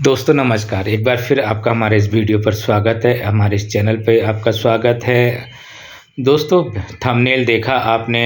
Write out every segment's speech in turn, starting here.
दोस्तों नमस्कार। एक बार फिर आपका हमारे इस वीडियो पर स्वागत है। हमारे इस चैनल पे आपका स्वागत है। दोस्तों थंबनेल देखा आपने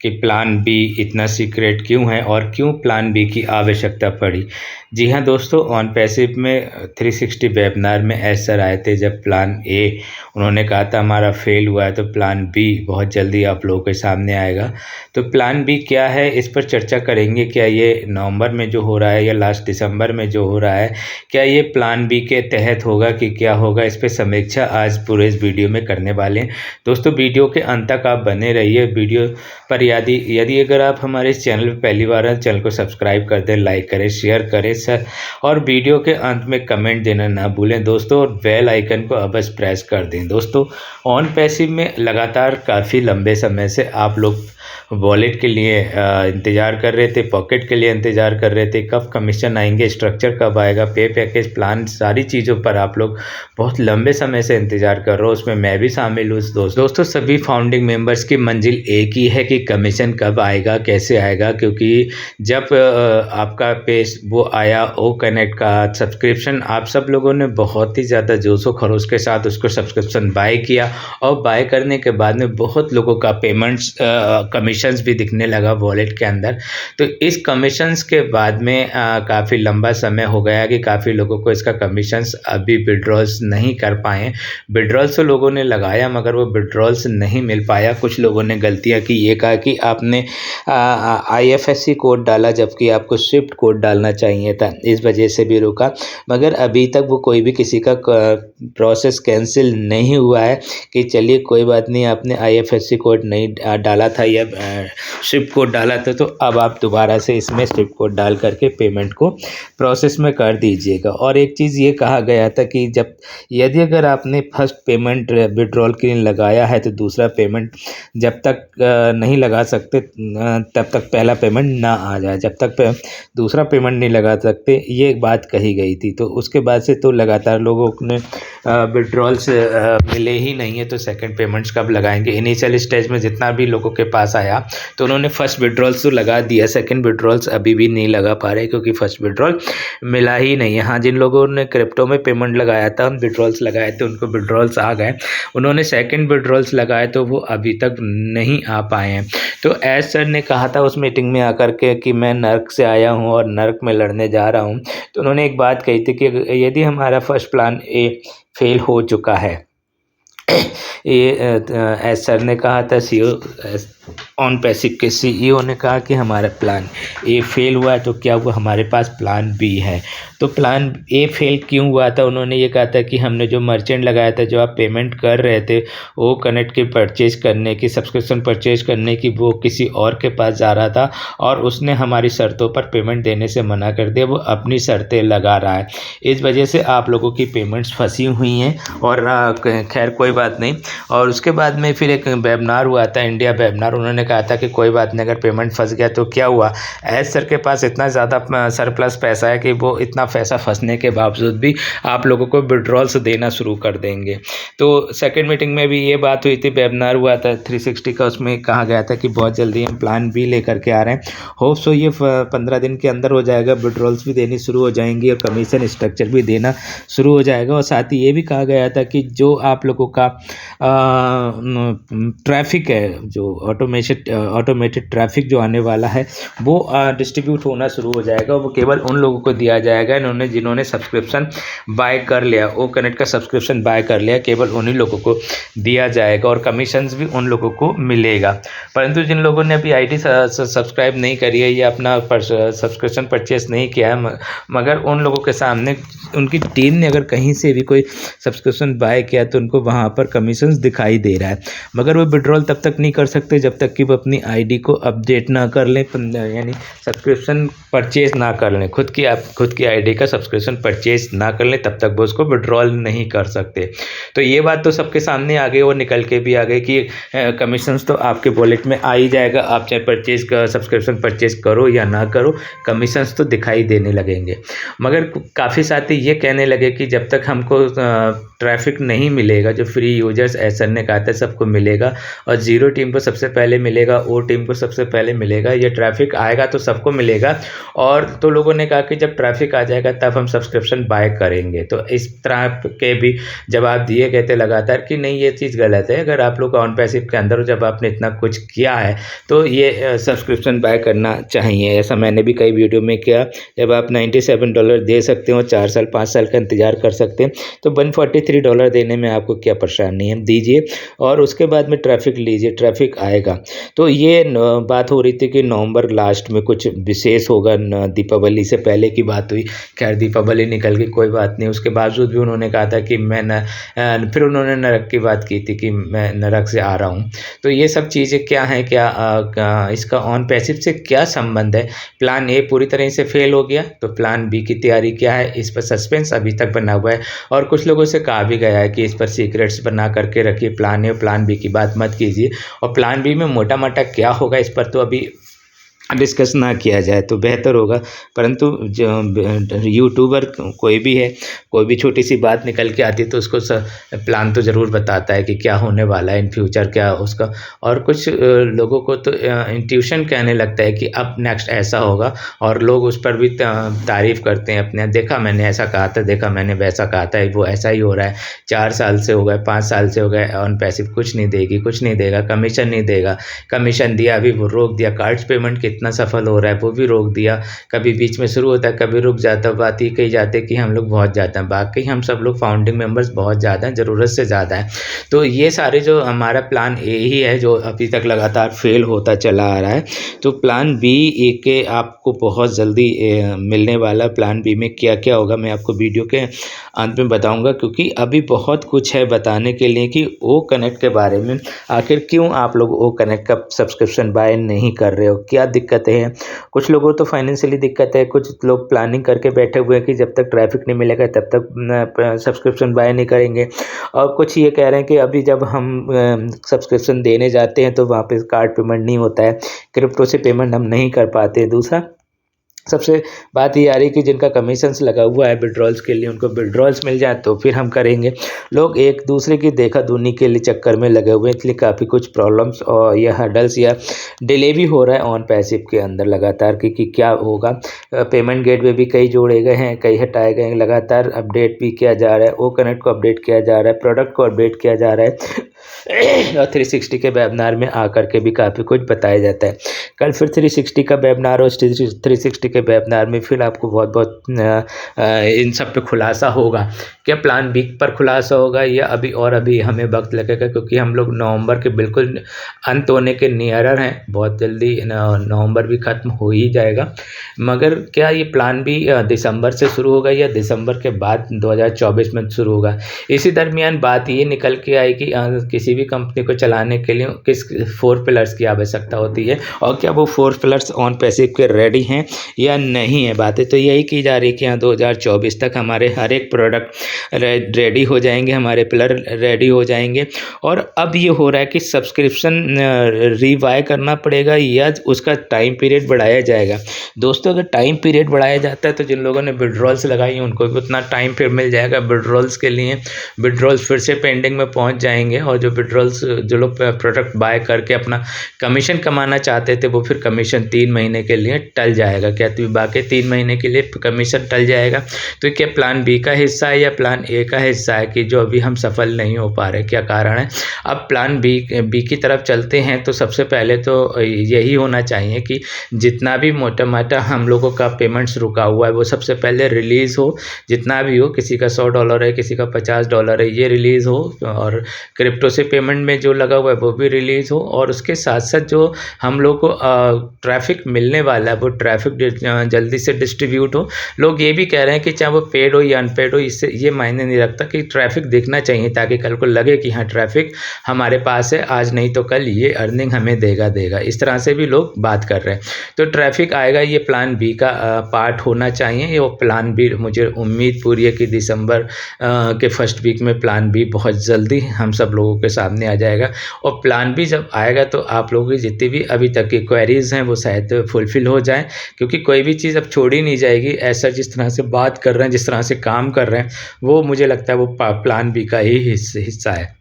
कि प्लान बी इतना सीक्रेट क्यों है और क्यों प्लान बी की आवश्यकता पड़ी। जी हाँ दोस्तों, ऑन पैसिव में 360 वेबिनार में एस सर आए थे। जब प्लान ए उन्होंने कहा था हमारा फेल हुआ है तो प्लान बी बहुत जल्दी आप लोगों के सामने आएगा। तो प्लान बी क्या है इस पर चर्चा करेंगे। क्या ये नवंबर में जो हो रहा है या लास्ट दिसंबर में जो हो रहा है, क्या ये प्लान बी के तहत होगा कि क्या होगा, इस पर समीक्षा आज पूरे इस वीडियो में करने वाले हैं। दोस्तों वीडियो के अंत तक आप बने रहिए। वीडियो पर यदि अगर आप हमारे इस चैनल पर पहली बार हैं, चैनल को सब्सक्राइब कर दें, लाइक करें, शेयर करें सर, और वीडियो के अंत में कमेंट देना ना भूलें दोस्तों, और बेल आइकन को अवश्य प्रेस कर दें। दोस्तों ऑन पैसिव में लगातार काफ़ी लंबे समय से आप लोग वॉलेट के लिए इंतज़ार कर रहे थे, पॉकेट के लिए इंतज़ार कर रहे थे, कब कमीशन आएंगे, स्ट्रक्चर कब आएगा, पे पैकेज प्लान, सारी चीज़ों पर आप लोग बहुत लंबे समय से इंतज़ार कर रहे हो। उसमें मैं भी शामिल हूँ। दोस्तों सभी फाउंडिंग मेंबर्स की मंजिल एक ही है कि कमीशन कब आएगा, कैसे आएगा। क्योंकि जब आपका पेज वो आया ओ कनेक्ट का सब्सक्रिप्शन, आप सब लोगों ने बहुत ही ज़्यादा जोशो खरोश के साथ उसको सब्सक्रिप्शन बाय किया, और बाय करने के बाद में बहुत लोगों का पेमेंट्स कमीशंस भी दिखने लगा वॉलेट के अंदर। तो इस कमीशंस के बाद में काफ़ी लंबा समय हो गया कि काफ़ी लोगों को इसका कमीशंस अभी विड्रॉल्स नहीं कर पाए। विड्रॉल्स तो लोगों ने लगाया मगर वो विड्रॉल्स नहीं मिल पाया। कुछ लोगों ने गलतियां की, ये कहा कि आपने IFSC कोड डाला जबकि आपको स्विफ्ट कोड डालना चाहिए था, इस वजह से भी रुका। मगर अभी तक वो कोई भी किसी का प्रोसेस कैंसिल नहीं हुआ है कि चलिए कोई बात नहीं, आपने IFSC कोड नहीं डाला था या स्विफ्ट कोड डाला था, तो अब आप दोबारा से इसमें स्विफ्ट कोड डाल करके पेमेंट को प्रोसेस में कर दीजिएगा। और एक चीज़ ये कहा गया था कि यदि अगर आपने फर्स्ट पेमेंट विड्रॉल के लिए लगाया है तो दूसरा पेमेंट जब तक नहीं लगा सकते तब तक पहला पेमेंट ना आ जाए, जब तक दूसरा पेमेंट नहीं लगा सकते, ये बात कही गई थी। तो उसके बाद से तो लगातार लोगों ने विड्रॉल्स मिले ही नहीं है, तो सेकंड पेमेंट्स कब लगाएंगे। इनिशियल स्टेज में जितना भी लोगों के पास आया तो उन्होंने फर्स्ट विड्रॉल्स तो लगा दिया, सेकंड विड्रॉल्स अभी भी नहीं लगा पा रहे क्योंकि फर्स्ट विड्रॉल मिला ही नहीं है। हाँ, जिन लोगों ने क्रिप्टो में पेमेंट लगाया था, विड्रॉल्स लगाए थे, उनको विड्रॉल्स आ गए। उन्होंने सेकंड विड्रॉल्स लगाए तो वो अभी तक नहीं आ पाए हैं। तो एस सर ने कहा था उस मीटिंग में आकर के कि मैं नर्क से आया हूँ और नर्क में लड़ने जा रहा हूँ। तो उन्होंने एक बात कही थी कि यदि हमारा फर्स्ट प्लान ए फेल हो चुका है, ये एस सर ने कहा था, CEO ऑन पैसिव के CEO ने कहा कि हमारा प्लान ए फेल हुआ है तो क्या हुआ, हमारे पास प्लान बी है। तो प्लान ए फेल क्यों हुआ था, उन्होंने ये कहा था कि हमने जो मर्चेंट लगाया था, जो आप पेमेंट कर रहे थे वो कनेक्ट की परचेज करने की, सब्सक्रिप्शन परचेज करने की, वो किसी और के पास जा रहा था और उसने हमारी शर्तों पर पेमेंट देने से मना कर दिया, वो अपनी शर्तें लगा रहा है। इस वजह से आप लोगों की पेमेंट्स फंसी हुई हैं। और खैर कोई बात नहीं। और उसके बाद में फिर एक वेबिनार हुआ था, इंडिया वेबिनार। उन्होंने कहा था कि कोई बात नहीं, अगर पेमेंट फंस गया तो क्या हुआ, एस सर के पास इतना ज़्यादा सरप्लस पैसा है कि वो इतना पैसा फंसने के बावजूद भी आप लोगों को विड्रॉल्स देना शुरू कर देंगे। तो सेकंड मीटिंग में भी ये बात हुई थी, वेबिनार हुआ था 360 का, उसमें कहा गया था कि बहुत जल्दी हम प्लान बी लेकर के आ रहे हैं। होप सो ये 15 दिन के अंदर हो जाएगा, विड्रॉल्स भी देनी शुरू हो जाएंगी और कमीशन स्ट्रक्चर भी देना शुरू हो जाएगा। और साथ ही ये भी कहा गया था कि जो आप लोगों का ट्रैफिक है, जो ऑटोमेटेड ट्रैफिक जो आने वाला है, वो डिस्ट्रीब्यूट होना शुरू हो जाएगा। वो केवल उन लोगों को दिया जाएगा जिन्होंने सब्सक्रिप्शन बाय कर लिया, ओ कनेक्ट का सब्सक्रिप्शन बाय कर लिया, केवल उन्हीं लोगों को दिया जाएगा और कमीशंस भी उन लोगों को मिलेगा। परंतु जिन लोगों ने अभी ID सब्सक्राइब नहीं करी है या अपना सब्सक्रिप्शन परचेस नहीं किया है, मगर उन लोगों के सामने उनकी टीम ने अगर कहीं से भी कोई सब्सक्रिप्शन बाय किया तो उनको वहाँ पर कमीशंस दिखाई दे रहा है, मगर वो विड्रॉल तब तक नहीं कर सकते जब तक कि वो अपनी ID को अपडेट ना कर लें, यानी सब्सक्रिप्शन परचेज ना कर लें, खुद की ID का सब्सक्रिप्शन परचेज ना कर लें, तब तक वो उसको विड्रॉल नहीं कर सकते। तो ये बात तो सबके सामने आ गई और निकल के भी आ गई कि कमीशंस तो आपके वॉलेट में आ ही जाएगा, आप चाहे सब्सक्रिप्शन परचेज करो या ना करो, कमीशंस तो दिखाई देने लगेंगे। मगर काफ़ी साथी ये कहने लगे कि जब तक हमको ट्रैफिक नहीं मिलेगा, जो फ्री यूजर्स एसर ने कहा था सबको मिलेगा, और 0 टीम को सबसे पहले मिलेगा, ओ टीम को सबसे पहले मिलेगा। ये ट्रैफिक आएगा तो सबको मिलेगा। और तो लोगों ने कहा कि जब ट्रैफिक आ जाएगा तब हम सब्सक्रिप्शन बाय करेंगे। तो इस तरह के भी जवाब दिए गए थे लगातार कि नहीं, ये चीज़ गलत है। अगर आप लोग ऑन पैसिव के अंदर जब आपने इतना कुछ किया है तो ये सब्सक्रिप्शन बाय करना चाहिए। ऐसा मैंने भी कई वीडियो में किया। जब आप $97 दे सकते हो, 4 साल 5 साल का इंतज़ार कर सकते हैं, तो $143 देने में आपको क्या परेशानी है, दीजिए। और उसके बाद में ट्रैफिक लीजिए, ट्रैफिक आएगा। तो ये बात हो रही थी कि नवंबर लास्ट में कुछ विशेष होगा, दीपावली से पहले की बात हुई। खैर दीपावली निकल गई, कोई बात नहीं। उसके बावजूद भी उन्होंने कहा था कि मैं फिर उन्होंने नरक की बात की थी कि मैं नरक से आ रहा हूँ। तो ये सब चीज़ें क्या हैं, क्या इसका ऑन पैसिव से क्या संबंध है। प्लान ए पूरी तरह से फेल हो गया, तो प्लान बी की तैयारी क्या है, इस पर सस्पेंस अभी तक बना हुआ है। और कुछ लोगों से कहा भी गया है कि इस पर सीक्रेट्स बना करके रखिए, प्लान ए और प्लान बी की बात मत कीजिए। और प्लान बी में मोटा मोटा क्या होगा इस पर तो अभी डिस्कस ना किया जाए तो बेहतर होगा। परंतु जो यूट्यूबर कोई भी है, कोई भी छोटी सी बात निकल के आती है तो उसको प्लान तो ज़रूर बताता है कि क्या होने वाला है इन फ्यूचर, क्या उसका। और कुछ लोगों को तो इंट्यूशन कहने लगता है कि अब नेक्स्ट ऐसा होगा, और लोग उस पर भी तारीफ़ करते हैं अपने, देखा मैंने ऐसा कहा था, देखा मैंने वैसा कहा था, वो ऐसा ही हो रहा है। 4 साल से हो गए, 5 साल से हो गए, ऑन पैसिव कुछ नहीं देगी, कुछ नहीं देगा, कमीशन नहीं देगा, कमीशन दिया अभी वो रोक दिया, कार्ड्स पेमेंट कितना सफल हो रहा है वो भी रोक दिया, कभी बीच में शुरू होता है कभी रुक जाता है। बात ही कही जाती है कि हम लोग बहुत ज़्यादा हैं, बाकी हम सब लोग फाउंडिंग मेंबर्स बहुत ज़्यादा हैं, ज़रूरत से ज़्यादा है। तो ये सारे जो हमारा प्लान ए ही है जो अभी तक लगातार फेल होता चला आ रहा है। तो प्लान बी ए के आपको बहुत जल्दी मिलने वाला। प्लान बी में क्या क्या होगा मैं आपको वीडियो के अंत में बताऊंगा, क्योंकि अभी बहुत कुछ है बताने के लिए कि ओ कनेक्ट के बारे में। आखिर क्यों आप लोग ओ कनेक्ट का सब्सक्रिप्शन बाय नहीं कर रहे हो, क्या दिक्कतें हैं। कुछ लोगों तो फाइनेंशियली दिक्कत है, कुछ लोग प्लानिंग करके बैठे हुए हैं कि जब तक ट्रैफिक नहीं मिलेगा तब तक सब्सक्रिप्शन बाय नहीं करेंगे। और कुछ ये कह रहे हैं कि अभी जब हम सब्सक्रिप्शन देने जाते हैं तो वहाँ पे कार्ड पेमेंट नहीं होता है, क्रिप्टो से पेमेंट हम नहीं कर पाते। दूसरा सबसे बात ये आ रही कि जिनका कमीशंस लगा हुआ है विड्रॉल्स के लिए, उनको विड्रॉल्स मिल जाए तो फिर हम करेंगे। लोग एक दूसरे की देखा दुनी के लिए चक्कर में लगे हुए हैं, इसलिए काफ़ी कुछ प्रॉब्लम्स और या हर्डल्स या डिले भी हो रहा है ऑन पैसिव के अंदर लगातार कि क्या होगा। पेमेंट गेटवे भी कई जोड़े गए हैं, कई हटाए गए हैं, लगातार अपडेट भी किया जा रहा है। ओ कनेक्ट को अपडेट किया जा रहा है, प्रोडक्ट को अपडेट किया जा रहा है और 360 के वेबिनार में आकर के भी काफ़ी कुछ बताया जाता है। कल फिर 360 का वेबिनार और 360 के वेबिनार में फिर आपको बहुत बहुत इन सब पे खुलासा होगा। क्या प्लान बी पर खुलासा होगा या अभी हमें वक्त लगेगा, क्योंकि हम लोग नवंबर के बिल्कुल अंत होने के नियरर हैं, बहुत जल्दी नवंबर भी ख़त्म हो ही जाएगा। मगर क्या ये प्लान बी दिसंबर से शुरू होगा या दिसंबर के बाद 2024 में शुरू होगा। इसी दरमियान बात ये निकल के आई कि किसी भी कंपनी को चलाने के लिए किस 4 पिलर्स की आवश्यकता होती है, और क्या वो 4 पिलर्स ऑन पैसिव के रेडी हैं या नहीं है। बातें तो यही की जा रही है कि हाँ 2024 तक हमारे हर एक प्रोडक्ट रेडी हो जाएंगे, हमारे पिलर रेडी हो जाएंगे। और अब ये हो रहा है कि सब्सक्रिप्शन रिवाई करना पड़ेगा या उसका टाइम पीरियड बढ़ाया जाएगा। दोस्तों अगर टाइम पीरियड बढ़ाया जाता है तो जिन लोगों ने विड्रॉल्स लगाई हैं उनको भी उतना टाइम फिर मिल जाएगा विड्रॉल्स के लिए, विड्रॉल्स फिर से पेंडिंग में पहुंच जाएंगे। और जो विड्रॉल्स जो लोग प्रोडक्ट बाय करके अपना कमीशन कमाना चाहते थे वो फिर कमीशन 3 महीने के लिए टल जाएगा। क्या तो बाकी 3 महीने के लिए कमीशन टल जाएगा। तो क्या प्लान बी का हिस्सा है या प्लान ए का हिस्सा है कि जो अभी हम सफल नहीं हो पा रहे, क्या कारण है। अब प्लान बी की तरफ चलते हैं तो सबसे पहले तो यही होना चाहिए कि जितना भी मोटा मोटा हम लोगों का पेमेंट्स रुका हुआ है वो सबसे पहले रिलीज़ हो। जितना भी हो, किसी का $100 है, किसी का $50 है, ये रिलीज़ हो। और क्रिप्टो से पेमेंट में जो लगा हुआ है वो भी रिलीज़ हो। और उसके साथ साथ जो हम लोग को ट्रैफिक मिलने वाला है वो ट्रैफिक जल्दी से डिस्ट्रीब्यूट हो। लोग ये भी कह रहे हैं कि चाहे वो पेड हो या अनपेड हो, इससे ये मायने नहीं रखता कि ट्रैफिक दिखना चाहिए ताकि कल को लगे कि हाँ ट्रैफिक हमारे पास है, आज नहीं तो कल ये अर्निंग हमें देगा। इस तरह से भी लोग बात कर रहे हैं। तो ट्रैफिक आएगा, ये प्लान बी का पार्ट होना चाहिए। ये प्लान बी मुझे उम्मीद पूरी है कि दिसंबर के फर्स्ट वीक में प्लान बी बहुत जल्दी हम सब लोगों के सामने आ जाएगा। और प्लान बी जब आएगा तो आप लोगों की जितनी भी अभी तक की क्वेरीज़ हैं वो शायद फुलफ़िल हो जाएं, क्योंकि कोई भी चीज़ अब छोड़ी नहीं जाएगी। ऐसा जिस तरह से बात कर रहे हैं, जिस तरह से काम कर रहे हैं, वो मुझे लगता है वो प्लान बी का ही हिस्सा है।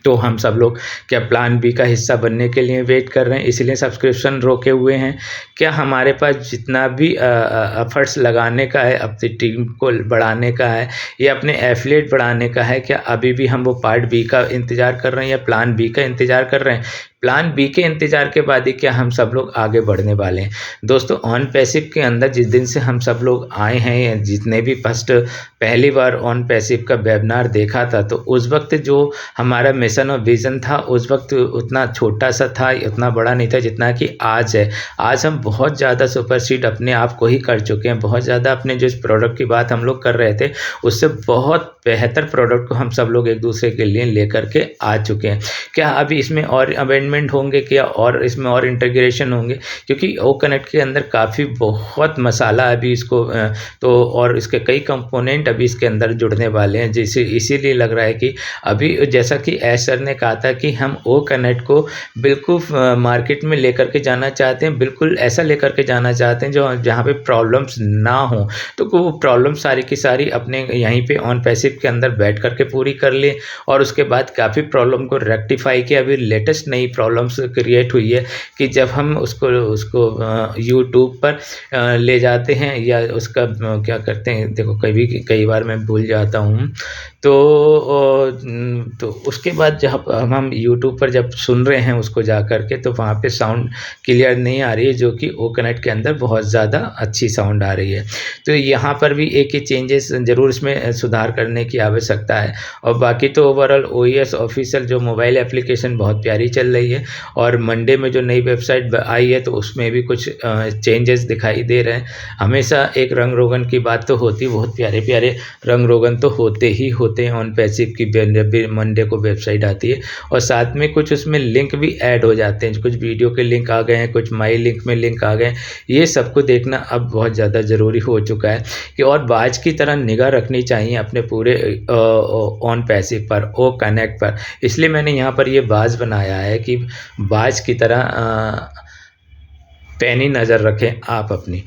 तो हम सब लोग क्या प्लान बी का हिस्सा बनने के लिए वेट कर रहे हैं, इसलिए सब्सक्रिप्शन रोके हुए हैं? क्या हमारे पास जितना भी एफर्ट्स लगाने का है, अपनी टीम को बढ़ाने का है या अपने एफिलिएट बढ़ाने का है, क्या अभी भी हम वो पार्ट बी का इंतज़ार कर रहे हैं या प्लान बी का इंतज़ार कर रहे हैं? प्लान बी के इंतज़ार के बाद ही क्या हम सब लोग आगे बढ़ने वाले हैं? दोस्तों, ऑन पैसिव के अंदर जिस दिन से हम सब लोग आए हैं, या जितने भी फर्स्ट पहली बार ऑन पैसिव का वेबिनार देखा था, तो उस वक्त जो हमारा मिशन और विज़न था, उस वक्त उतना छोटा सा था, उतना बड़ा नहीं था जितना कि आज है। आज हम बहुत ज़्यादा सुपरसीड अपने आप को ही कर चुके हैं। बहुत ज़्यादा अपने जो इस प्रोडक्ट की बात हम लोग कर रहे थे, उससे बहुत बेहतर प्रोडक्ट को हम सब लोग एक दूसरे के लिए लेकर के आ चुके हैं। क्या अभी इसमें और अमेंडमेंट होंगे, क्या और इसमें और इंटीग्रेशन होंगे? क्योंकि ओ कनेक्ट के अंदर काफ़ी बहुत मसाला अभी इसको तो और इसके कई कंपोनेंट अभी इसके अंदर जुड़ने वाले हैं, जिसे इसीलिए लग रहा है कि अभी जैसा कि एस सर ने कहा था कि हम ओ कनेक्ट को बिल्कुल मार्केट में लेकर के जाना चाहते हैं, बिल्कुल ऐसा लेकर के जाना चाहते हैं जो जहाँ पे प्रॉब्लम्स ना हो। तो वो प्रॉब्लम सारी की सारी अपने यहीं पे ऑन पैसिव के अंदर बैठ करके पूरी कर ले, और उसके बाद काफ़ी प्रॉब्लम को रेक्टिफाई किया। अभी लेटेस्ट नई प्रॉब्लम्स क्रिएट हुई है कि जब हम उसको यूट्यूब पर ले जाते हैं या उसका क्या करते हैं, देखो कई बार मैं भूल जाता हूँ, तो उसके बाद जब हम यूट्यूब पर जब सुन रहे हैं उसको जा कर के, तो वहाँ पे साउंड क्लियर नहीं आ रही है, जो कि ओ कनेक्ट के अंदर बहुत ज़्यादा अच्छी साउंड आ रही है। तो यहाँ पर भी एक ही चेंजेस ज़रूर इसमें सुधार करने की आवश्यकता है। और बाकी तो ओवरऑल OES ऑफिशियल जो मोबाइल एप्लीकेशन बहुत प्यारी चल रही है, और मंडे में जो नई वेबसाइट आई है तो उसमें भी कुछ चेंजेस दिखाई दे रहे हैं। हमेशा एक रंग रोगन की बात तो होती, बहुत प्यारे प्यारे रंग रोगन तो होते ही होते हैं ऑन पैसिव की जब भी मंडे को वेबसाइट आती है, और साथ में कुछ उसमें लिंक भी ऐड हो जाते हैं, कुछ वीडियो के लिंक आ गए हैं, कुछ माई लिंक में लिंक आ गए। ये सबको देखना अब बहुत ज़्यादा ज़रूरी हो चुका है कि और बाज की तरह निगाह रखनी चाहिए अपने पूरे ऑन पैसिव पर, ओ कनेक्ट पर। इसलिए मैंने यहाँ पर ये बाज बनाया है कि बाज की तरह पैनी नज़र रखें आप अपनी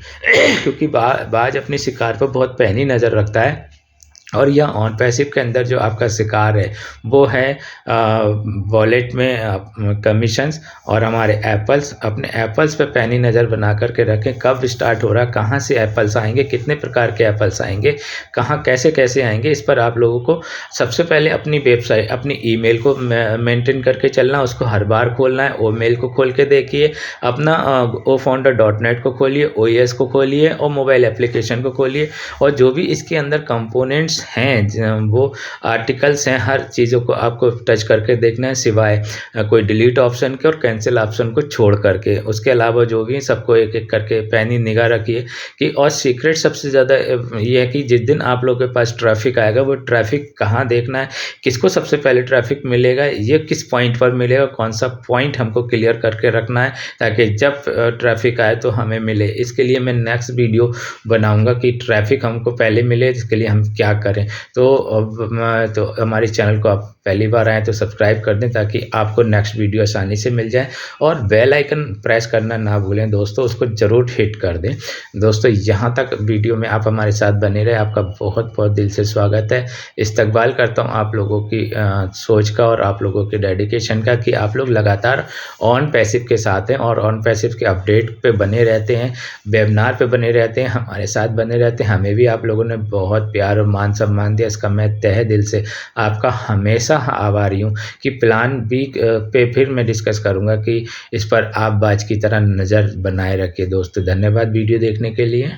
क्योंकि बाज अपने शिकार पर बहुत पैनी नज़र रखता है, और यह ऑन पैसिव के अंदर जो आपका शिकार है वो है वॉलेट में कमीशंस, और हमारे एप्पल्स। अपने एप्पल्स पे पैनी नज़र बना करके रखें, कब स्टार्ट हो रहा, कहाँ से एप्पल्स आएंगे, कितने प्रकार के एप्पल्स आएंगे, कहाँ कैसे कैसे आएंगे। इस पर आप लोगों को सबसे पहले अपनी वेबसाइट, अपनी ईमेल को मेंटेन करके चलना, उसको हर बार खोलना है। ओ मेल को खोल के देखिए, अपना ofounder.net को खोलिए, OES को खोलिए और मोबाइल एप्लीकेशन को खोलिए, और जो भी इसके अंदर कंपोनेंट्स हैं, वो आर्टिकल्स हैं, हर चीज़ों को आपको टच करके देखना है, सिवाय कोई डिलीट ऑप्शन के और कैंसिल ऑप्शन को छोड़ करके। उसके अलावा जो भी सबको एक एक करके पैनी निगाह रखिए कि, और सीक्रेट सबसे ज़्यादा ये है कि जिस दिन आप लोगों के पास ट्रैफिक आएगा, वो ट्रैफिक कहाँ देखना है, किसको सबसे पहले ट्रैफिक मिलेगा, ये किस पॉइंट पर मिलेगा, कौन सा पॉइंट हमको क्लियर करके रखना है, ताकि जब ट्रैफिक आए तो हमें मिले। इसके लिए मैं नेक्स्ट वीडियो बनाऊँगा कि ट्रैफिक हमको पहले मिले, इसके लिए हम क्या करें। तो हमारे चैनल को आप पहली बार आए तो सब्सक्राइब कर दें, ताकि आपको नेक्स्ट वीडियो आसानी से मिल जाए, और बेल आइकन प्रेस करना ना भूलें दोस्तों, उसको ज़रूर हिट कर दें। दोस्तों, यहाँ तक वीडियो में आप हमारे साथ बने रहे, आपका बहुत बहुत दिल से स्वागत है। इस्तकबाल करता हूँ आप लोगों की सोच का और आप लोगों के डेडिकेशन का, कि आप लोग लगातार ऑन पैसिव के साथ हैं और ऑन पैसिव के अपडेट पे बने रहते हैं, वेबिनार पे बने रहते हैं, हमारे साथ बने रहते हैं। हमें भी आप लोगों ने बहुत प्यार और मान सम्मान दिया, इसका मैं तहे दिल से आपका हमेशा आभारी हूँ। कि प्लान बी पे फिर मैं डिस्कस करूँगा कि इस पर आप बाज की तरह नज़र बनाए रखिए। दोस्तों, धन्यवाद वीडियो देखने के लिए।